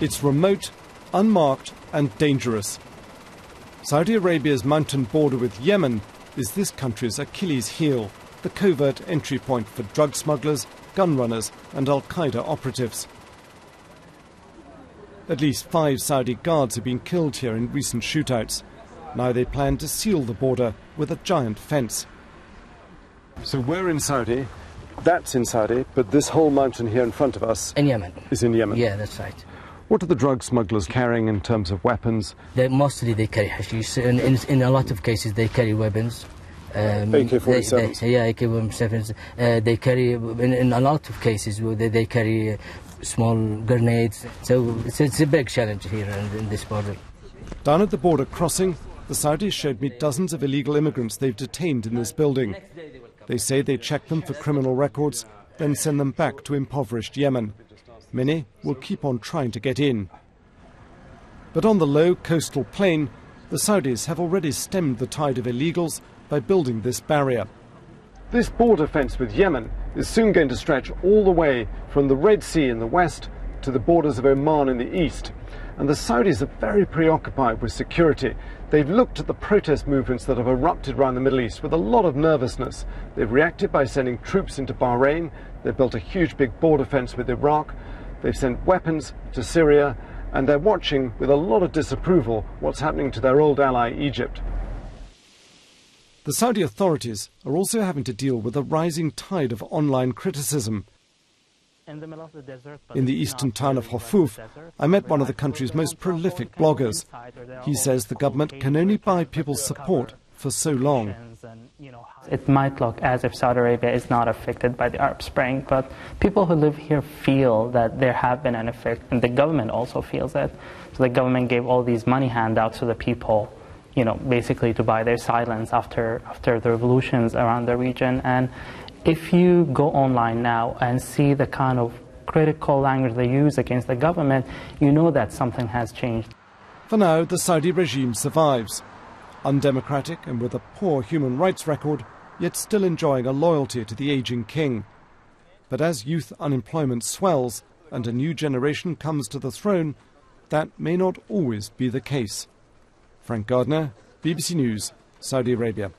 It's remote, unmarked and dangerous. Saudi Arabia's mountain border with Yemen is this country's Achilles heel, the covert entry point for drug smugglers, gun runners and Al-Qaeda operatives. At least 5 Saudi guards have been killed here in recent shootouts. Now they plan to seal the border with a giant fence. So we're in Saudi, that's in Saudi, but this whole mountain here in front of us in Yemen. Is in Yemen. Yeah, that's right. What are the drug smugglers carrying in terms of weapons? Mostly they carry hashish. In a lot of cases they carry weapons. AK-47s? Yeah, AK-47s. They carry, in a lot of cases, they carry small grenades. So it's a big challenge here in this border. Down at the border crossing, the Saudis showed me dozens of illegal immigrants they've detained in this building. They say they check them for criminal records, then send them back to impoverished Yemen. Many will keep on trying to get in. But on the low coastal plain, the Saudis have already stemmed the tide of illegals by building this barrier. This border fence with Yemen is soon going to stretch all the way from the Red Sea in the west to the borders of Oman in the east. And the Saudis are very preoccupied with security. They've looked at the protest movements that have erupted around the Middle East with a lot of nervousness. They've reacted by sending troops into Bahrain. They've built a huge big border fence with Iraq. They've sent weapons to Syria. And they're watching with a lot of disapproval what's happening to their old ally Egypt. The Saudi authorities are also having to deal with a rising tide of online criticism. In the eastern town of Hafuf, I met one of the country's most prolific bloggers. He says the government can only buy people's support for so long. It might look as if Saudi Arabia is not affected by the Arab Spring, but people who live here feel that there have been an effect, and the government also feels it. So the government gave all these money handouts to the people, basically to buy their silence after the revolutions around the region. And if you go online now and see the kind of critical language they use against the government, you know that something has changed. For now, the Saudi regime survives. Undemocratic and with a poor human rights record, yet still enjoying a loyalty to the aging king. But as youth unemployment swells and a new generation comes to the throne, that may not always be the case. Frank Gardner, BBC News, Saudi Arabia.